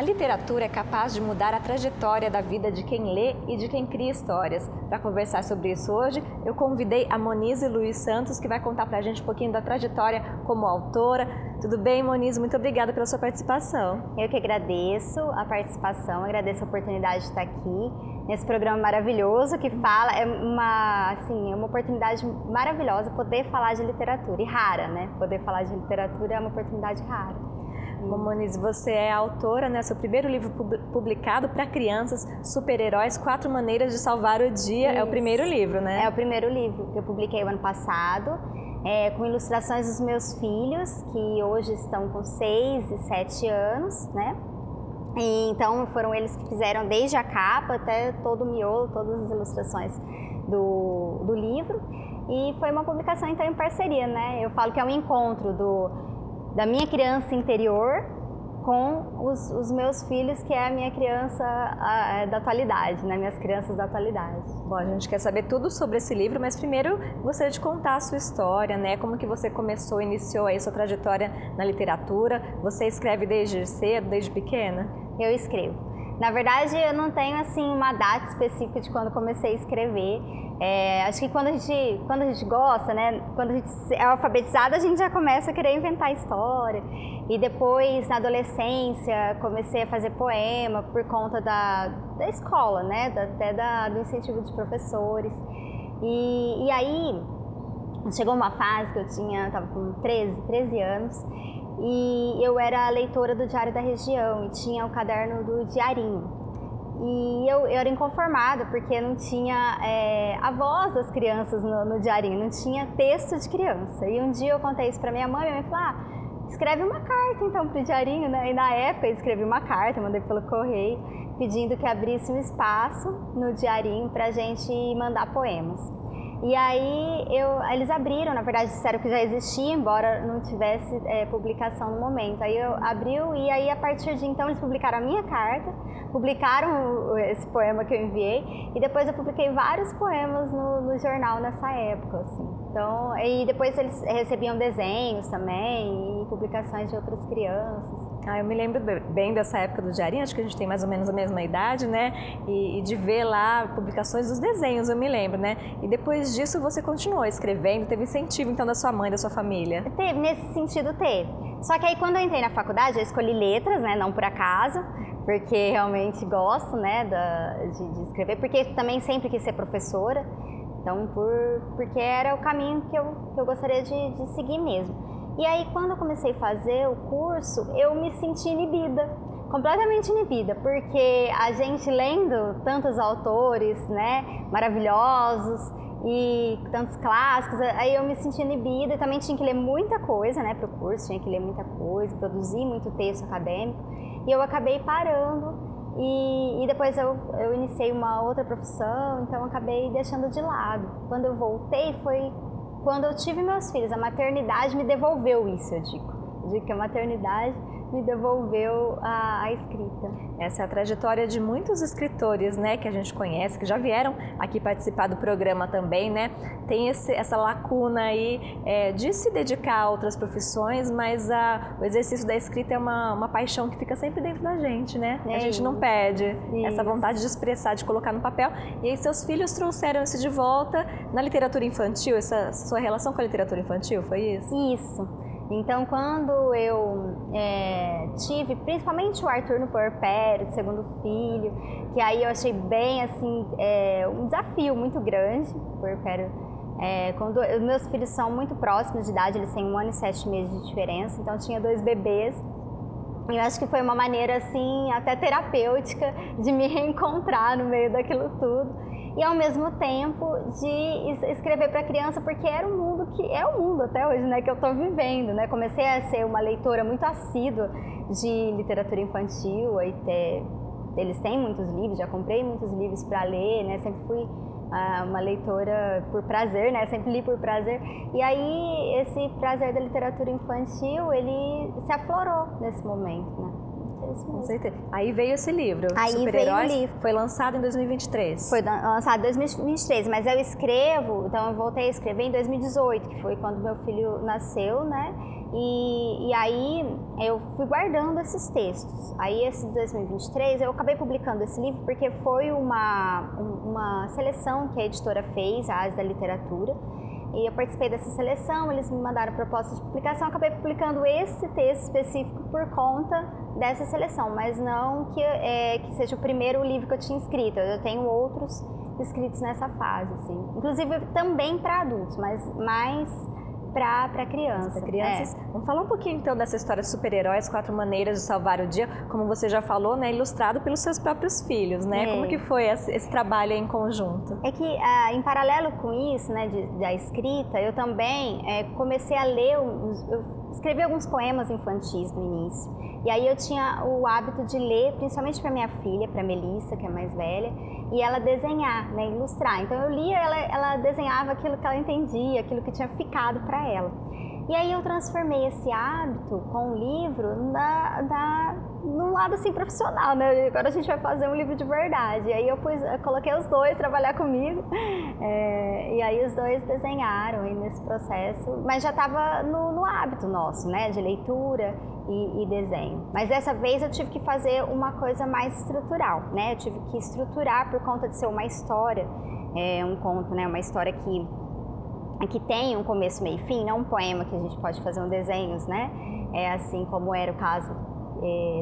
A literatura é capaz de mudar a trajetória da vida de quem lê e de quem cria histórias. Para conversar sobre isso hoje, eu convidei a Monize Luiz Santos, que vai contar para a gente um pouquinho da trajetória como autora. Tudo bem, Monize? Muito obrigada pela sua participação. Eu que agradeço a participação, agradeço a oportunidade de estar aqui nesse programa maravilhoso que fala, é uma oportunidade maravilhosa poder falar de literatura, e rara, né? Poder falar de literatura é uma oportunidade rara. Bom, Monize, você é autora, né? Seu primeiro livro publicado para crianças, Super-Heróis, 4 Maneiras de Salvar o Dia. Isso. É o primeiro livro, né? É o primeiro livro que eu publiquei o ano passado, com ilustrações dos meus filhos, que hoje estão com 6 e 7 anos, né? E, então foram eles que fizeram desde a capa até todo o miolo, todas as ilustrações do livro. E foi uma publicação então em parceria, né? Eu falo que é um encontro da minha criança interior com os meus filhos, que é a minha criança da atualidade, né? Minhas crianças da atualidade. Bom, a gente quer saber tudo sobre esse livro, mas primeiro gostaria de contar a sua história, né? Como que você iniciou aí sua trajetória na literatura? Você escreve desde cedo, desde pequena? Eu escrevo. Na verdade, eu não tenho assim uma data específica de quando comecei a escrever. Acho que quando a gente gosta, né, quando a gente é alfabetizada, a gente já começa a querer inventar história. E depois, na adolescência, comecei a fazer poema por conta da escola, né, até do incentivo de professores. E aí, chegou uma fase que eu estava com 13 anos, e eu era leitora do Diário da Região e tinha o caderno do Diarinho. E eu era inconformada porque não tinha a voz das crianças no diarinho, não tinha texto de criança. E um dia eu contei isso para minha mãe falou, escreve uma carta então pro diarinho, né? E na época eu escrevi uma carta, mandei pelo correio, pedindo que abrisse um espaço no diarinho pra gente mandar poemas. E aí eles abriram, na verdade disseram que já existia, embora não tivesse publicação no momento. Aí eu abriu e aí a partir de então eles publicaram a minha carta, publicaram esse poema que eu enviei e depois eu publiquei vários poemas no jornal nessa época, assim. Então, e depois eles recebiam desenhos também e publicações de outras crianças. Eu me lembro bem dessa época do Diarinho, acho que a gente tem mais ou menos a mesma idade, né? E de ver lá publicações dos desenhos, eu me lembro, né? E depois disso você continuou escrevendo, teve incentivo então da sua mãe, da sua família? Teve, nesse sentido teve. Só que aí quando eu entrei na faculdade, eu escolhi letras, né? Não por acaso, porque realmente gosto, né? De escrever, porque também sempre quis ser professora. Então, porque era o caminho que eu gostaria de seguir mesmo. E aí, quando eu comecei a fazer o curso, eu me senti inibida, completamente inibida, porque a gente lendo tantos autores, né, maravilhosos e tantos clássicos, aí eu me senti inibida e também tinha que ler muita coisa, né, para o curso, tinha que ler muita coisa, produzir muito texto acadêmico, e eu acabei parando. E depois eu iniciei uma outra profissão, então eu acabei deixando de lado. Quando eu voltei foi quando eu tive meus filhos. A maternidade me devolveu isso, eu digo que a maternidade me devolveu a escrita. Essa é a trajetória de muitos escritores, né, que a gente conhece, que já vieram aqui participar do programa também, né? Tem essa lacuna aí de se dedicar a outras profissões, mas o exercício da escrita é uma paixão que fica sempre dentro da gente, né? A gente não perde essa vontade de expressar, de colocar no papel. E aí seus filhos trouxeram isso de volta na literatura infantil, essa sua relação com a literatura infantil, foi isso? Isso. Então, quando eu tive, principalmente o Arthur no puerpério, do segundo filho, que aí eu achei bem, assim, um desafio muito grande, o puerpério. Meus filhos são muito próximos de idade, eles têm 1 ano e 7 meses de diferença, então tinha 2 bebês. E eu acho que foi uma maneira, assim, até terapêutica de me reencontrar no meio daquilo tudo. E ao mesmo tempo de escrever para criança, porque era um mundo que é o mundo até hoje, né, que eu estou vivendo, né? Comecei a ser uma leitora muito assídua de literatura infantil, eles têm muitos livros, já comprei muitos livros para ler, né? Sempre fui uma leitora por prazer, né? Sempre li por prazer. E aí esse prazer da literatura infantil, ele se aflorou nesse momento, né? é isso mesmo. Com certeza. Aí veio esse livro, Aí Super-Heróis, veio o livro. foi lançado em 2023. Foi lançado em 2023, mas eu escrevo, então eu voltei a escrever em 2018, que foi quando meu filho nasceu, né? E aí eu fui guardando esses textos. Aí esse de 2023 eu acabei publicando esse livro porque foi uma seleção que a editora fez, a Asa da Literatura. E eu participei dessa seleção, eles me mandaram proposta de publicação, acabei publicando esse texto específico por conta dessa seleção, mas não que seja o primeiro livro que eu tinha escrito, eu tenho outros escritos nessa fase, assim. Inclusive também para adultos, mas mais para crianças. Para crianças. Vamos falar um pouquinho então dessa história de super-heróis, 4 maneiras de salvar o dia, como você já falou, né, ilustrado pelos seus próprios filhos, né? Como que foi esse trabalho em conjunto? É que em paralelo com isso, né, da escrita, eu também comecei a ler, eu escrevi alguns poemas infantis no início. E aí eu tinha o hábito de ler, principalmente para minha filha, para Melissa, que é mais velha, e ela desenhar, né, ilustrar. Então eu lia, ela desenhava aquilo que ela entendia, aquilo que tinha ficado para ela. E aí eu transformei esse hábito com o livro num lado assim profissional, né? Agora a gente vai fazer um livro de verdade. E aí eu coloquei os dois trabalhar comigo, e aí os dois desenharam aí nesse processo, mas já estava no hábito nosso, né, de leitura e desenho. Mas dessa vez eu tive que fazer uma coisa mais estrutural, né? Eu tive que estruturar por conta de ser uma história, um conto, né? Uma história que tem um começo, meio e fim, não um poema que a gente pode fazer desenhos, né? Assim como era o caso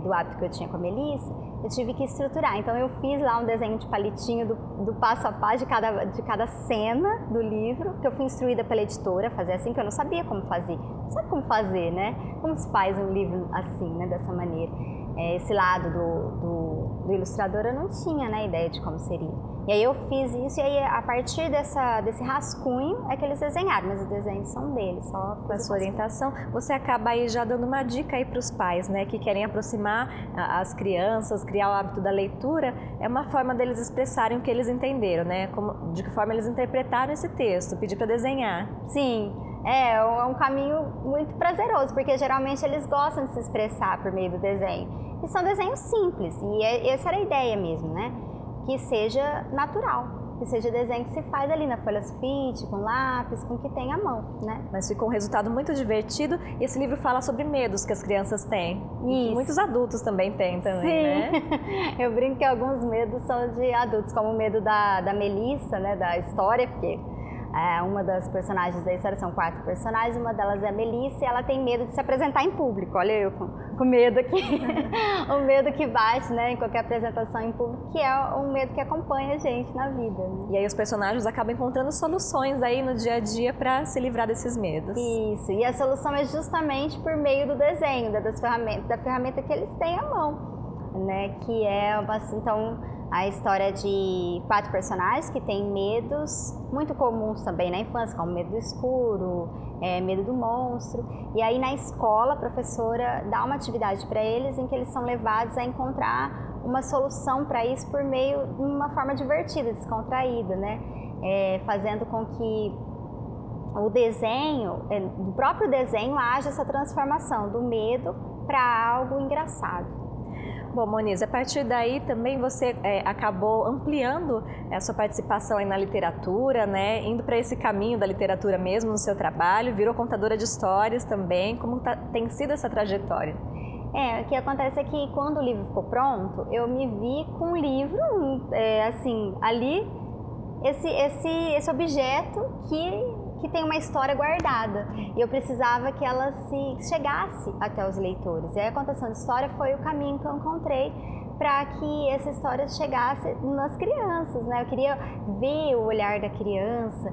do hábito que eu tinha com a Melissa, eu tive que estruturar. Então eu fiz lá um desenho de palitinho do passo a passo de cada cena do livro, que eu fui instruída pela editora a fazer assim, que eu não sabia como fazer. Não sabe como fazer, né? Como se faz um livro assim, né? Dessa maneira. Esse lado do ilustrador eu não tinha, né, ideia de como seria. E aí eu fiz isso, e aí a partir desse rascunho é que eles desenharam, mas os desenhos são deles, só com a sua orientação. Você acaba aí já dando uma dica aí para os pais, né, que querem aproximar as crianças, criar o hábito da leitura, é uma forma deles expressarem o que eles entenderam, né, de que forma eles interpretaram esse texto, pedir para desenhar. Sim. É um caminho muito prazeroso, porque geralmente eles gostam de se expressar por meio do desenho. E são desenhos simples, e essa era a ideia mesmo, né? Que seja natural, que seja desenho que se faz ali na folha sulfite, com lápis, com o que tem à mão, né? Mas ficou um resultado muito divertido, e esse livro fala sobre medos que as crianças têm. Isso. E muitos adultos também têm também, sim, né? Eu brinco que alguns medos são de adultos, como o medo da Melissa, né, da história, porque uma das personagens da história, são 4 personagens, uma delas é a Melissa, e ela tem medo de se apresentar em público. Olha eu com medo aqui, o medo que bate, né, em qualquer apresentação em público, que é um medo que acompanha a gente na vida, né? E aí os personagens acabam encontrando soluções aí no dia a dia para se livrar desses medos. Isso, e a solução é justamente por meio do desenho, da ferramenta que eles têm à mão, né, que então, a história de 4 personagens que têm medos muito comuns também na infância, como medo do escuro, medo do monstro. E aí na escola a professora dá uma atividade para eles em que eles são levados a encontrar uma solução para isso por meio de uma forma divertida, descontraída, né? Fazendo com que o desenho, do próprio desenho, haja essa transformação do medo para algo engraçado. Bom, Moniz, a partir daí também você acabou ampliando a sua participação aí na literatura, né? Indo para esse caminho da literatura mesmo no seu trabalho, virou contadora de histórias também. Como tem sido essa trajetória? O que acontece é que quando o livro ficou pronto, eu me vi com um livro, assim, ali, esse objeto que tem uma história guardada, e eu precisava que ela chegasse até os leitores. E aí a contação de história foi o caminho que eu encontrei para que essa história chegasse nas crianças, né? Eu queria ver o olhar da criança,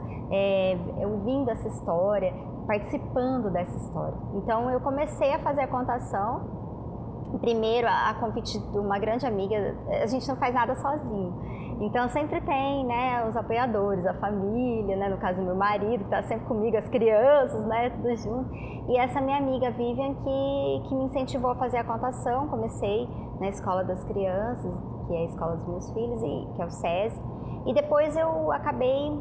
ouvindo essa história, participando dessa história. Então eu comecei a fazer a contação, primeiro a convite de uma grande amiga. A gente não faz nada sozinho. Então sempre tem, né, os apoiadores, a família, né, no caso do meu marido, que está sempre comigo, as crianças, né, tudo junto. E essa minha amiga Vivian que me incentivou a fazer a contação. Comecei na escola das crianças, que é a escola dos meus filhos, que é o SESI. E depois eu acabei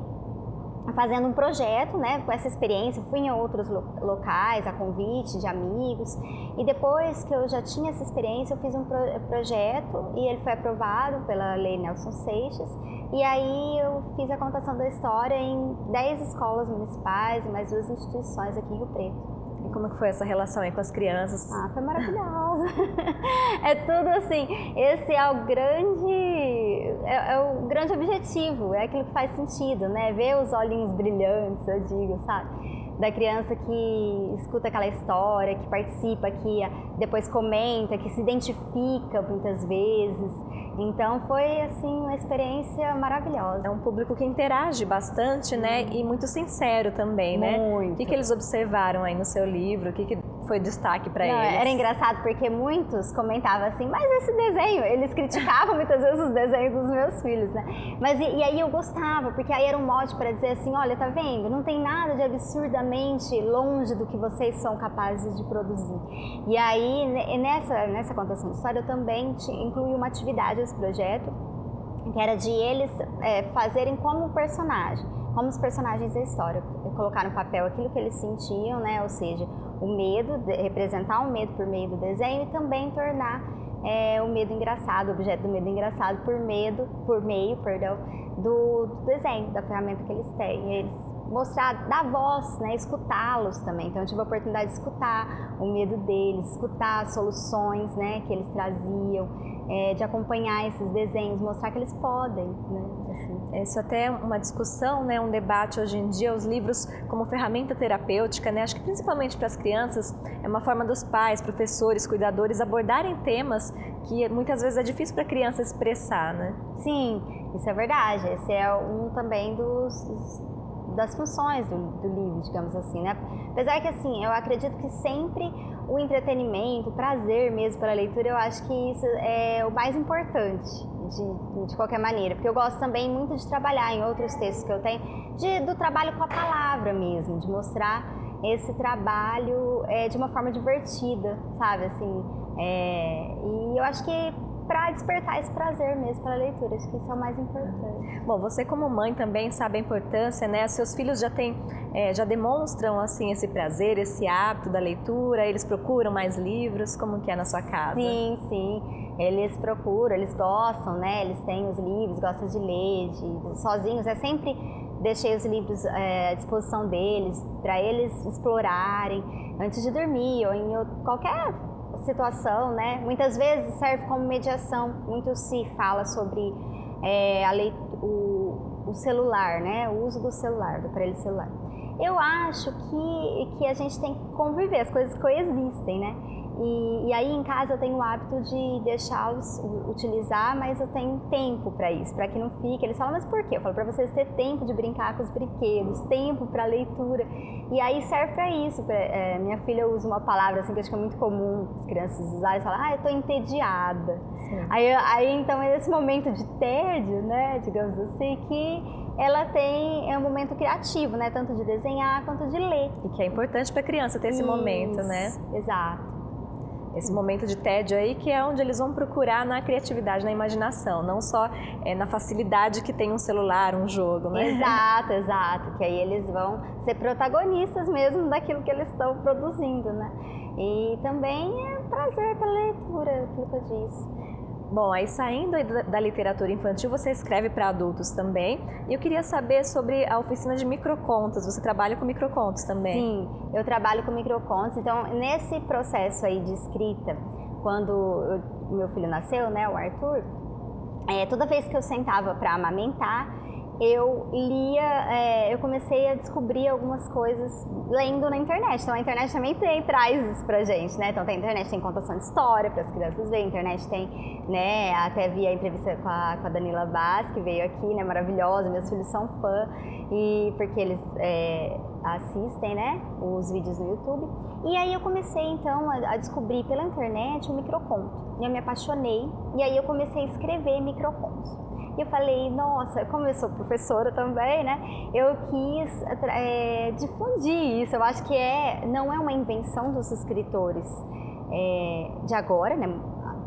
fazendo um projeto, né, com essa experiência, fui em outros locais, a convite de amigos, e depois que eu já tinha essa experiência, eu fiz um projeto e ele foi aprovado pela Lei Nelson Seixas, e aí eu fiz a contação da história em 10 escolas municipais e mais 2 instituições aqui em Rio Preto. E como que foi essa relação aí com as crianças? Ah, foi maravilhosa. É tudo assim, esse é o grande objetivo, é aquilo que faz sentido, né? Ver os olhinhos brilhantes, eu digo, sabe? Da criança que escuta aquela história, que participa, que depois comenta, que se identifica muitas vezes. Então foi assim uma experiência maravilhosa. É um público que interage bastante, né? E muito sincero também, né? Muito. O que eles observaram aí no seu livro? O que foi destaque para eles? Era engraçado porque muitos comentavam assim, mas esse desenho, eles criticavam muitas vezes os desenhos dos meus filhos, né? Mas e aí eu gostava, porque aí era um mote para dizer assim, olha, tá vendo? Não tem nada de absurdamente longe do que vocês são capazes de produzir. E aí nessa contação de história eu também incluí uma atividade esse projeto, que era de eles fazerem como personagem, como os personagens da história, colocar no papel aquilo que eles sentiam, né? Ou seja, o medo, representar o medo por meio do desenho e também tornar o medo engraçado, o objeto do medo engraçado por meio do desenho, da ferramenta que eles têm. E eles mostrar, dar voz, né? Escutá-los também. Então eu tive a oportunidade de escutar o medo deles, escutar as soluções, né, que eles traziam, de acompanhar esses desenhos, mostrar que eles podem, né? Assim. Isso até é uma discussão, né, um debate hoje em dia, os livros como ferramenta terapêutica, né? Acho que principalmente para as crianças é uma forma dos pais, professores, cuidadores abordarem temas que muitas vezes é difícil para a criança expressar, né? Sim, isso é verdade. Esse é um também das funções do livro, digamos assim, né? Apesar que, assim, eu acredito que sempre o entretenimento, o prazer mesmo pela leitura, eu acho que isso é o mais importante, de qualquer maneira, porque eu gosto também muito de trabalhar em outros textos que eu tenho, do trabalho com a palavra mesmo, de mostrar esse trabalho de uma forma divertida, sabe, assim, e eu acho que para despertar esse prazer mesmo pela leitura, acho que isso é o mais importante. Bom, você como mãe também sabe a importância, né? Seus filhos já demonstram assim esse prazer, esse hábito da leitura, eles procuram mais livros, como que é na sua casa? Sim, sim, eles procuram, eles gostam, né? Eles têm os livros, gostam de ler, sozinhos, sempre deixei os livros à disposição deles, para eles explorarem antes de dormir ou em qualquer situação, né? Muitas vezes serve como mediação. Muito se fala sobre o celular, né? O uso do celular, do aparelho celular. Eu acho que a gente tem que conviver, as coisas coexistem, né? E aí em casa eu tenho o hábito de deixá-los utilizar, mas eu tenho tempo para isso, para que não fique. Eles falam, mas por quê? Eu falo para vocês ter tempo de brincar com os brinquedos, tempo para leitura. E aí serve para isso. Minha filha usa uma palavra assim que eu acho que é muito comum as crianças usarem, falam, eu tô entediada. Aí então é esse momento de tédio, né, digamos assim, que ela tem um momento criativo, né, tanto de desenhar quanto de ler. E que é importante para a criança ter esse momento, né? Exato. Esse momento de tédio aí, que é onde eles vão procurar na criatividade, na imaginação, não só na facilidade que tem um celular, um jogo, né? Exato, que aí eles vão ser protagonistas mesmo daquilo que eles estão produzindo, né? E também é prazer pela leitura, aquilo que eu disse. Bom, aí saindo da literatura infantil, você escreve para adultos também. E eu queria saber sobre a oficina de microcontos. Você trabalha com microcontos também? Sim, eu trabalho com microcontos. Então, nesse processo aí de escrita, quando o meu filho nasceu, né, o Arthur, toda vez que eu sentava para amamentar, eu lia, eu comecei a descobrir algumas coisas lendo na internet. Então a internet também traz isso pra gente, né? Então a internet tem contação de história para as crianças verem, a internet tem, né? Até vi a entrevista com a Danila Vaz, que veio aqui, né? Maravilhosa, meus filhos são fã, e porque eles assistem, né? Os vídeos no YouTube. E aí eu comecei então a descobrir pela internet o microconto. E eu me apaixonei, e aí eu comecei a escrever microcontos. E eu falei, nossa, como eu sou professora também, né? Eu quis difundir isso. Eu acho que não é uma invenção dos escritores de agora, né?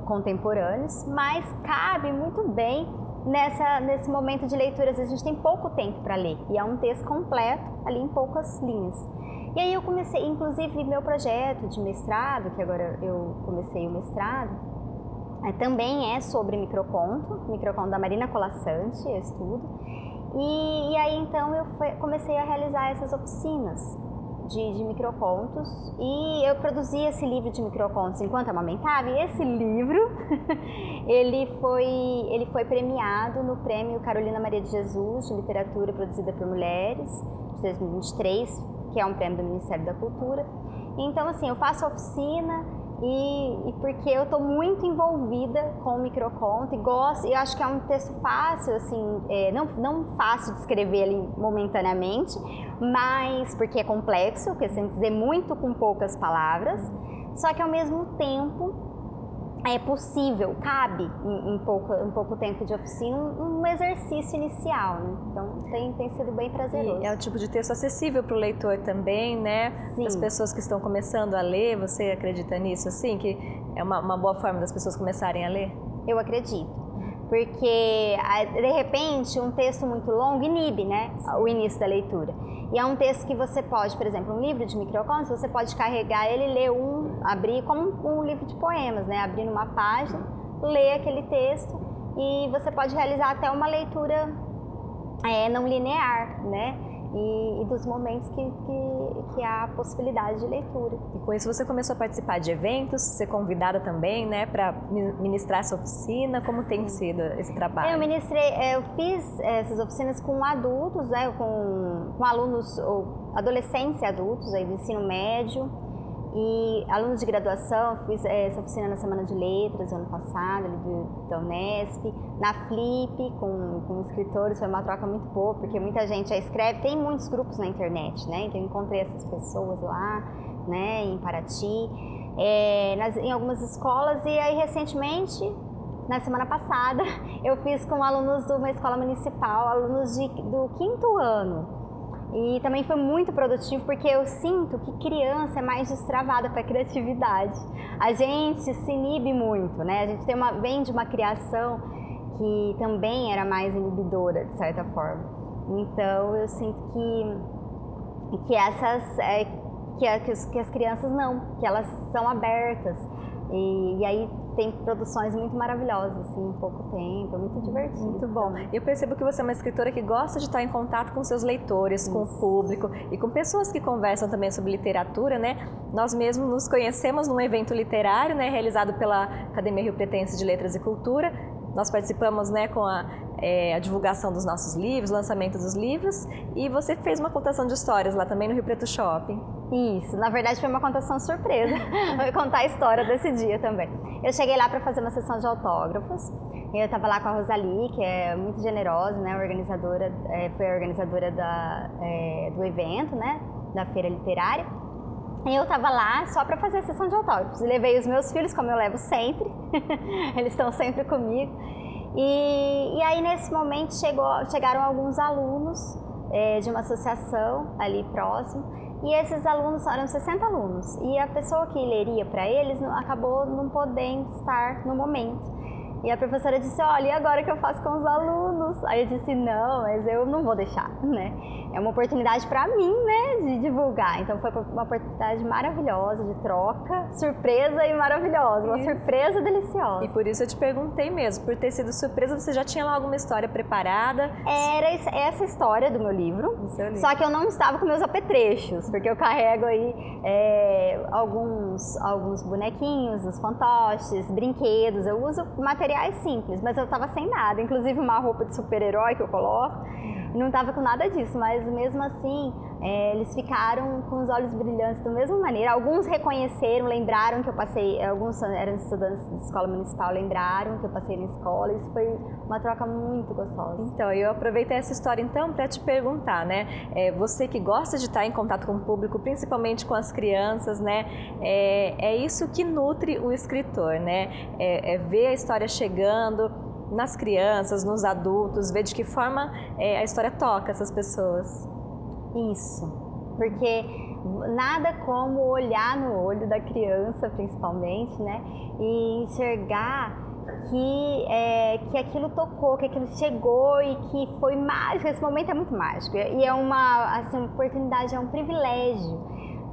Contemporâneos, mas cabe muito bem nesse momento de leitura, às vezes a gente tem pouco tempo para ler, e é um texto completo, ali em poucas linhas. E aí eu comecei, inclusive meu projeto de mestrado, que agora eu comecei o mestrado, também é sobre microconto da Marina Colasanti, eu estudo. E aí então eu comecei a realizar essas oficinas de microcontos, e eu produzi esse livro de microcontos enquanto amamentava, e esse livro ele foi premiado no Prêmio Carolina Maria de Jesus de Literatura Produzida por Mulheres de 2023, que é um prêmio do Ministério da Cultura. Então assim, eu faço oficina e porque eu estou muito envolvida com o microconto e gosto, e acho que é um texto fácil, assim, não fácil de escrever ali momentaneamente, mas porque é complexo, porque você tem que dizer muito com poucas palavras, só que ao mesmo tempo é possível, cabe em pouco tempo de oficina, um exercício inicial, né? Então tem sido bem prazeroso. E é o tipo de texto acessível para o leitor também, né? Sim. As pessoas que estão começando a ler, você acredita nisso, assim? Que é uma boa forma das pessoas começarem a ler? Eu acredito. Porque, de repente, um texto muito longo inibe, né, o início da leitura. E é um texto que você pode, por exemplo, um livro de microcontos, você pode carregar ele e ler abrir como um livro de poemas, né, abrir numa página, ler aquele texto, e você pode realizar até uma leitura não linear, né, e dos momentos que há a possibilidade de leitura. E com isso você começou a participar de eventos, ser convidada também, né, para ministrar essa oficina. Como tem sido esse trabalho? Eu fiz essas oficinas com adultos, né, com alunos, ou adolescentes e adultos aí do ensino médio, e alunos de graduação. Fiz essa oficina na Semana de Letras, ano passado, ali da Unesp, na Flip, com escritores. Foi uma troca muito boa, porque muita gente já escreve, tem muitos grupos na internet, né, então eu encontrei essas pessoas lá, né, em Paraty, em algumas escolas. E aí recentemente, na semana passada, eu fiz com alunos de uma escola municipal, alunos do 5º ano. E também foi muito produtivo, porque eu sinto que criança é mais destravada para a criatividade. A gente se inibe muito, né? A gente vem de uma criação que também era mais inibidora, de certa forma. Então eu sinto que as crianças não, que elas são abertas. E aí tem produções muito maravilhosas, assim, em pouco tempo, é muito divertido. Muito bom. Eu percebo que você é uma escritora que gosta de estar em contato com seus leitores, com o público e com pessoas que conversam também sobre literatura, né? Nós mesmos nos conhecemos num evento literário, né, realizado pela Academia Rio Pretense de Letras e Cultura. Nós participamos, né, com a divulgação dos nossos livros, lançamento dos livros, e você fez uma contação de histórias lá também no Rio Preto Shopping. Isso, na verdade foi uma contação surpresa. Eu vou contar a história desse dia também. Eu cheguei lá para fazer uma sessão de autógrafos, e eu estava lá com a Rosalie, que é muito generosa, né, foi a organizadora do evento, né, da feira literária. E eu estava lá só para fazer a sessão de autógrafos. Levei os meus filhos, como eu levo sempre, eles estão sempre comigo. E aí nesse momento chegaram alguns alunos de uma associação ali próximo, e esses alunos eram 60 alunos, e a pessoa que leria para eles acabou não podendo estar no momento. E a professora disse: olha, e agora o que eu faço com os alunos? Aí eu disse: não, mas eu não vou deixar, né? É uma oportunidade para mim, né, de divulgar. Então foi uma oportunidade maravilhosa, de troca, surpresa e maravilhosa, uma surpresa deliciosa. E por isso eu te perguntei mesmo, por ter sido surpresa, você já tinha lá alguma história preparada? Era essa história do meu livro, só que eu não estava com meus apetrechos, porque eu carrego aí alguns bonequinhos, os fantoches, brinquedos. Eu uso materiais simples, mas eu estava sem nada, inclusive uma roupa de super-herói que eu coloco, não estava com nada disso, mas mesmo assim eles ficaram com os olhos brilhantes da mesma maneira. Alguns reconheceram, lembraram que eu passei, alguns eram estudantes de escola municipal, lembraram que eu passei na escola. Isso foi uma troca muito gostosa. Então, eu aproveitei essa história então para te perguntar, né, você que gosta de estar em contato com o público, principalmente com as crianças, né, é isso que nutre o escritor, né, ver a história chegando nas crianças, nos adultos, ver de que forma a história toca essas pessoas. Isso, porque nada como olhar no olho da criança, principalmente, né, e enxergar que aquilo tocou, que aquilo chegou e que foi mágico. Esse momento é muito mágico e é uma oportunidade, é um privilégio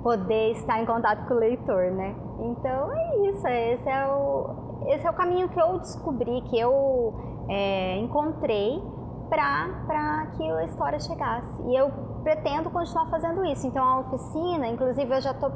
poder estar em contato com o leitor, né? Então é isso, esse é o caminho que eu descobri, que eu encontrei para que a história chegasse. E eu pretendo continuar fazendo isso. Então a oficina, inclusive eu já estou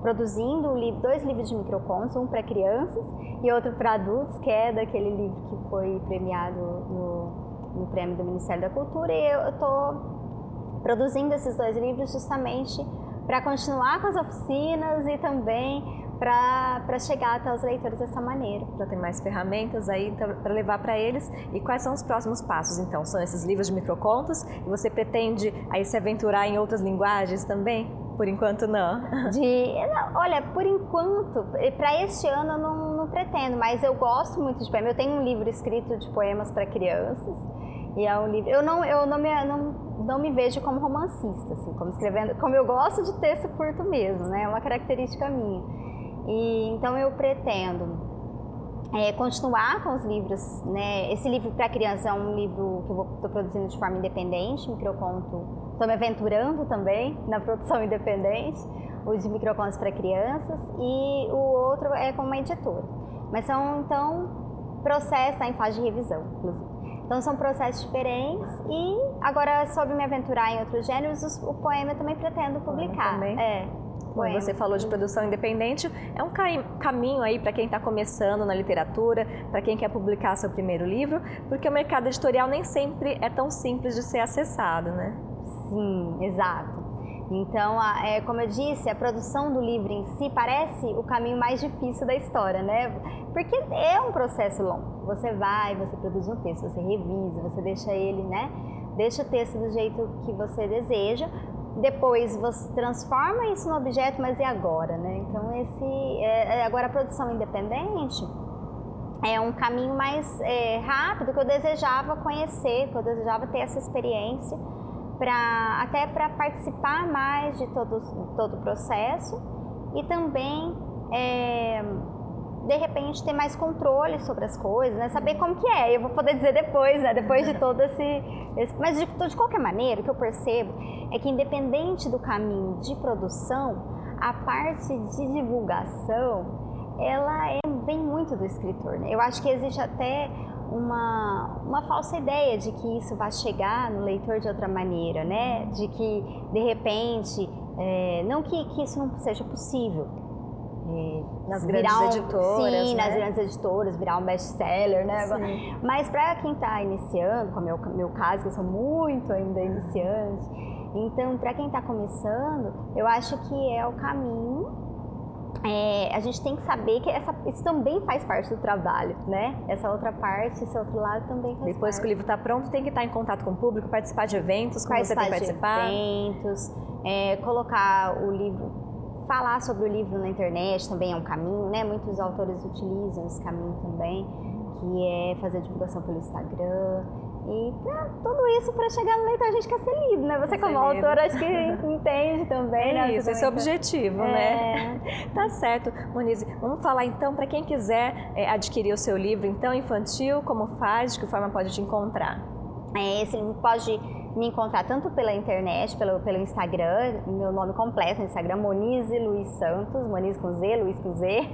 produzindo 2 livros de microcontos, um para crianças e outro para adultos, que é daquele livro que foi premiado no prêmio do Ministério da Cultura, e eu estou produzindo esses 2 livros justamente para continuar com as oficinas e também para chegar até os leitores dessa maneira. Já tem mais ferramentas aí para levar para eles. E quais são os próximos passos, então? São esses livros de microcontos? E você pretende aí se aventurar em outras linguagens também? Por enquanto, não. Olha, por enquanto, para este ano eu não pretendo, mas eu gosto muito de poemas. Eu tenho um livro escrito de poemas para crianças, e é um livro... Eu não me vejo como romancista, assim, como escrevendo... Como eu gosto de texto curto mesmo, né? É uma característica minha. E então eu pretendo continuar com os livros, né? Esse livro para criança é um livro que eu estou produzindo de forma independente, microconto. Estou me aventurando também na produção independente, o de microcontos para crianças, e o outro é com uma editora. Mas são, então, processos, está em fase de revisão, inclusive. Então são processos diferentes, e agora, sobre me aventurar em outros gêneros, o poema eu também pretendo publicar. Também. Como você falou de produção independente, é um caminho aí para quem está começando na literatura, para quem quer publicar seu primeiro livro, porque o mercado editorial nem sempre é tão simples de ser acessado, né? Sim, exato. Então, como eu disse, a produção do livro em si parece o caminho mais difícil da história, né? Porque é um processo longo. Você produz um texto, você revisa, você deixa ele, né? Deixa o texto do jeito que você deseja. Depois você transforma isso no objeto, mas e agora, né? Então agora a produção independente é um caminho mais rápido, que eu desejava conhecer, que eu desejava ter essa experiência, até para participar mais de todo o processo e também de repente ter mais controle sobre as coisas, né? Saber como que é. Eu vou poder dizer depois, né? Depois de todo mas de qualquer maneira, o que eu percebo é que, independente do caminho de produção, a parte de divulgação, ela vem muito do escritor, né? Eu acho que existe até uma falsa ideia de que isso vai chegar no leitor de outra maneira, né? De que, de repente, não que isso não seja possível. Nas grandes editoras, sim, né? Nas grandes editoras, virar um best-seller, né? Sim. Mas para quem está iniciando, como é o meu caso, que eu sou muito ainda iniciante, então para quem está começando, eu acho que é o caminho. A gente tem que saber que isso também faz parte do trabalho, né? Essa outra parte, esse outro lado também faz parte. Depois que o livro está pronto, tem que estar em contato com o público, participar de eventos, como você tem participado. Eventos, colocar o livro, falar sobre o livro na internet também é um caminho, né? Muitos autores utilizam esse caminho também, que é fazer divulgação pelo Instagram. E tudo isso para chegar no leitor, a gente quer ser lido, né? Você como autora, acho que entende também, né? Isso, esse é o objetivo, né? Tá certo. Monize, vamos falar então para quem quiser adquirir o seu livro, então, infantil, como faz, de que forma pode te encontrar? Esse livro pode me encontrar tanto pela internet, pelo Instagram, meu nome completo no Instagram, Monize Luiz Santos, Monize com Z, Luiz com Z.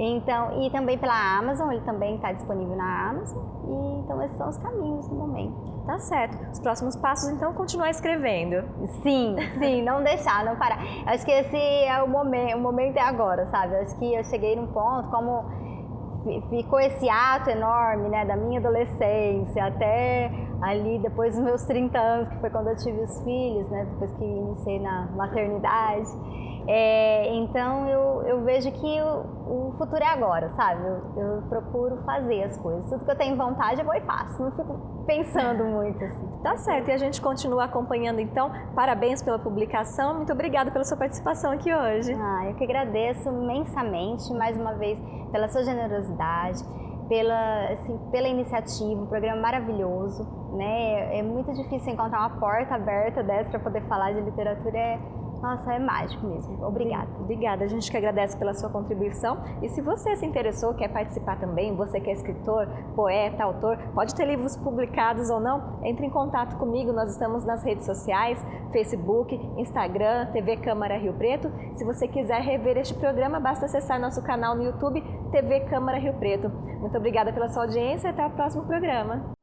Então, e também pela Amazon, ele também está disponível na Amazon. E, então, esses são os caminhos no momento. Tá certo. Os próximos passos, então, continuar escrevendo. Sim, não deixar, não parar. Acho que esse é o momento é agora, sabe? Acho que eu cheguei num ponto, como ficou esse ato enorme, né, da minha adolescência até ali depois dos meus 30 anos, que foi quando eu tive os filhos, né, depois que iniciei na maternidade. Então eu vejo que o futuro é agora, sabe? Eu procuro fazer as coisas. Tudo que eu tenho vontade eu vou e faço. Não fico pensando muito assim. Tá certo. E a gente continua acompanhando então. Parabéns pela publicação. Muito obrigada pela sua participação aqui hoje. Eu que agradeço imensamente, mais uma vez, pela sua generosidade, pela iniciativa, um programa maravilhoso, né? É muito difícil encontrar uma porta aberta dessa para poder falar de literatura. Nossa, é mágico mesmo. Obrigada. Obrigada, a gente que agradece pela sua contribuição. E se você se interessou, quer participar também, você que é escritor, poeta, autor, pode ter livros publicados ou não, entre em contato comigo, nós estamos nas redes sociais, Facebook, Instagram, TV Câmara Rio Preto. Se você quiser rever este programa, basta acessar nosso canal no YouTube, TV Câmara Rio Preto. Muito obrigada pela sua audiência e até o próximo programa.